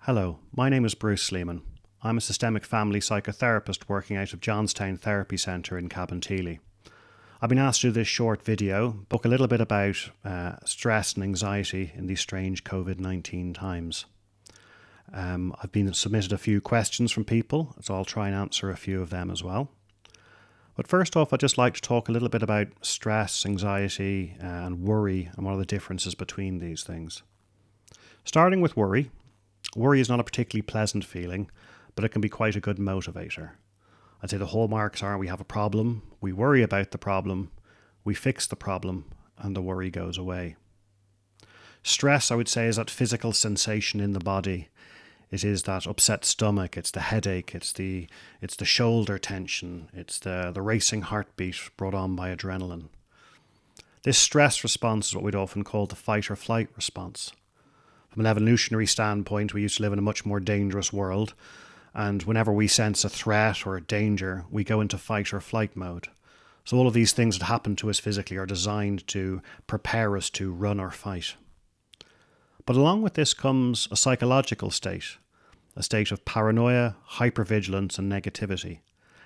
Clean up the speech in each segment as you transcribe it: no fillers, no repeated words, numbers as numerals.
Hello, my name is Bruce Sleeman. I'm a systemic family psychotherapist working out of Johnstown Therapy Centre in Cabinteely. I've been asked to do this short video, talk a little bit about stress and anxiety in these strange COVID-19 times. I've been submitted a few questions from people, so I'll try and answer a few of them as well. But first off, I'd just like to talk a little bit about stress, anxiety, and worry, and what are the differences between these things. Starting with worry. Worry is not a particularly pleasant feeling, but it can be quite a good motivator. I'd say the hallmarks are we have a problem, we worry about the problem, we fix the problem, and the worry goes away. Stress, I would say, is that physical sensation in the body. It is that upset stomach, it's the headache, it's the shoulder tension, it's the racing heartbeat brought on by adrenaline. This stress response is what we'd often call the fight or flight response. From an evolutionary standpoint, we used to live in a much more dangerous world, and whenever we sense a threat or a danger, we go into fight or flight mode. So all of these things that happen to us physically are designed to prepare us to run or fight. But along with this comes a psychological state, a state of paranoia, hypervigilance, and negativity.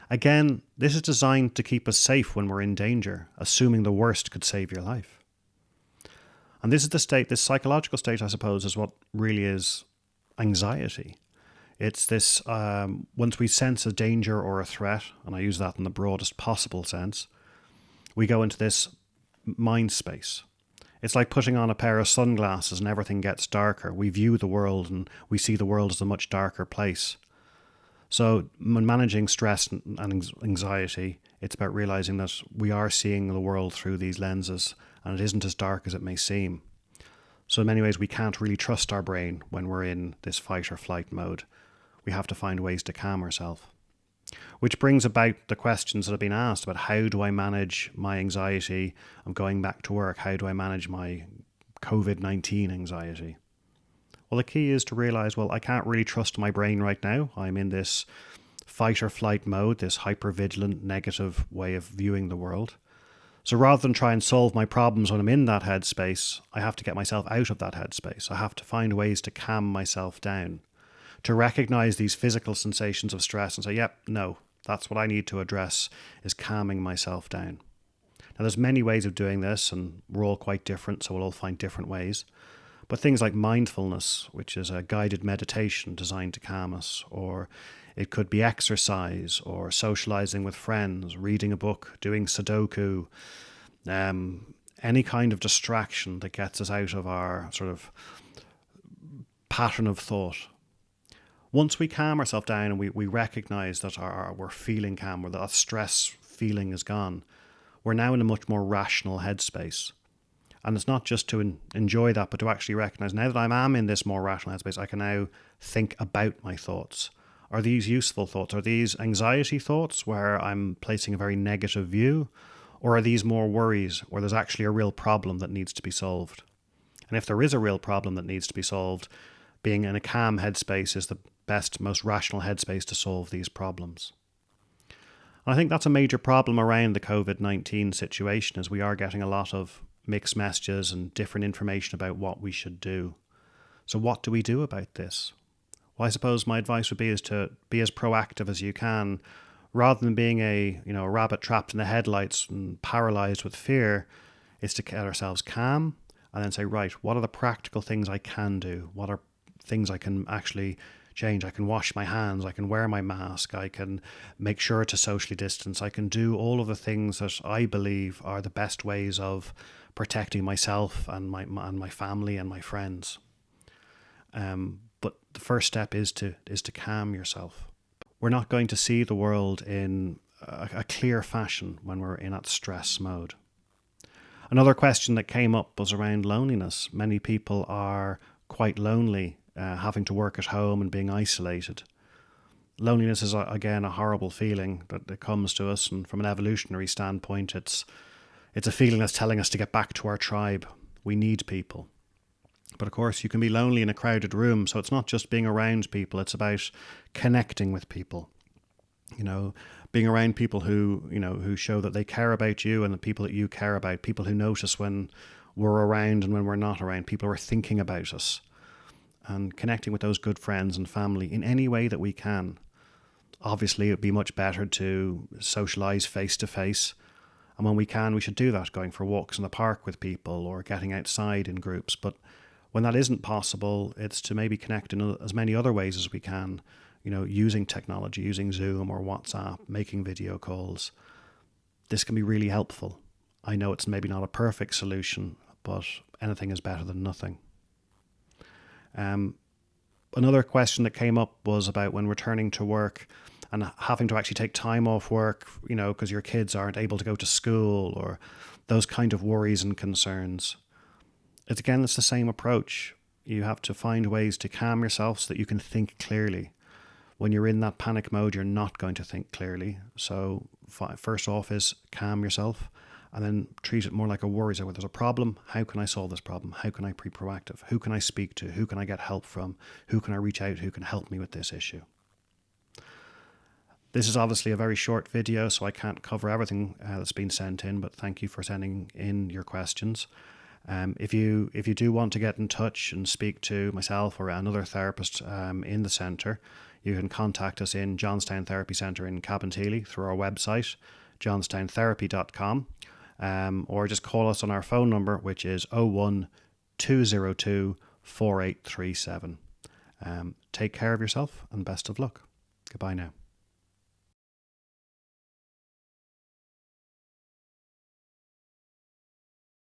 Again, this is designed to keep us safe when we're in danger, assuming the worst could save your life. And this is the state, this psychological state, I suppose, is what really is anxiety. It's this, once we sense a danger or a threat, and I use that in the broadest possible sense, we go into this mind space. It's like putting on a pair of sunglasses and everything gets darker. We view the world and we see the world as a much darker place. So when managing stress and anxiety, it's about realizing that we are seeing the world through these lenses and it isn't as dark as it may seem. So in many ways, we can't really trust our brain when we're in this fight or flight mode. We have to find ways to calm ourselves. Which brings about the questions that have been asked about how do I manage my anxiety? I'm going back to work. How do I manage my COVID-19 anxiety? Well, the key is to realize, I can't really trust my brain right now. I'm in this fight or flight mode, this hypervigilant, negative way of viewing the world. So rather than try and solve my problems when I'm in that headspace, I have to get myself out of that headspace. I have to find ways to calm myself down, to recognize these physical sensations of stress and say, yep, no, that's what I need to address, is calming myself down. Now, there's many ways of doing this, and we're all quite different, so we'll all find different ways. But things like mindfulness, which is a guided meditation designed to calm us, or it could be exercise, or socializing with friends, reading a book, doing Sudoku, any kind of distraction that gets us out of our sort of pattern of thought. Once we calm ourselves down and we recognize that we're feeling calm, or that stress feeling is gone, we're now in a much more rational headspace. And it's not just to enjoy that, but to actually recognize now that I am in this more rational headspace, I can now think about my thoughts. Are these useful thoughts? Are these anxiety thoughts where I'm placing a very negative view? Or are these more worries where there's actually a real problem that needs to be solved? And if there is a real problem that needs to be solved, being in a calm headspace is the best, most rational headspace to solve these problems. And I think that's a major problem around the COVID-19 situation, is we are getting a lot of mixed messages and different information about what we should do. So what do we do about this? Well, I suppose my advice would be is to be as proactive as you can, rather than being a rabbit trapped in the headlights and paralyzed with fear. Is to get ourselves calm and then say, right, what are the practical things I can do? What are things I can actually change? I can wash my hands, I can wear my mask, I can make sure to socially distance, I can do all of the things that I believe are the best ways of protecting myself and my family and my friends. But the first step is to calm yourself. We're not going to see the world in a clear fashion when we're in that stress mode. Another question that came up was around loneliness. Many people are quite lonely, having to work at home and being isolated. Loneliness is, again, a horrible feeling that comes to us, and from an evolutionary standpoint, it's a feeling that's telling us to get back to our tribe. We need people. But of course, you can be lonely in a crowded room, so it's not just being around people, it's about connecting with people. Being around people who show that they care about you and the people that you care about, people who notice when we're around and when we're not around, people who are thinking about us. and connecting with those good friends and family in any way that we can. Obviously, it would be much better to socialise face to face. And when we can, we should do that, going for walks in the park with people or getting outside in groups. But when that isn't possible, it's to maybe connect in as many other ways as we can, using technology, using Zoom or WhatsApp, making video calls. This can be really helpful. I know it's maybe not a perfect solution, but anything is better than nothing. Another question that came up was about when returning to work and having to actually take time off work, because your kids aren't able to go to school, or those kind of worries and concerns. It's the same approach. You have to find ways to calm yourself so that you can think clearly. When you're in that panic mode, you're not going to think clearly. So first off is calm yourself, and then treat it more like a worry. So when there's a problem, how can I solve this problem? How can I be proactive? Who can I speak to? Who can I get help from? Who can I reach out? Who can help me with this issue? This is obviously a very short video, so I can't cover everything that's been sent in, but thank you for sending in your questions. If you do want to get in touch and speak to myself or another therapist in the centre, you can contact us in Johnstown Therapy Centre in Cabinteely through our website, johnstowntherapy.com, or just call us on our phone number, which is 01 202 4837. Take care of yourself and best of luck. Goodbye now.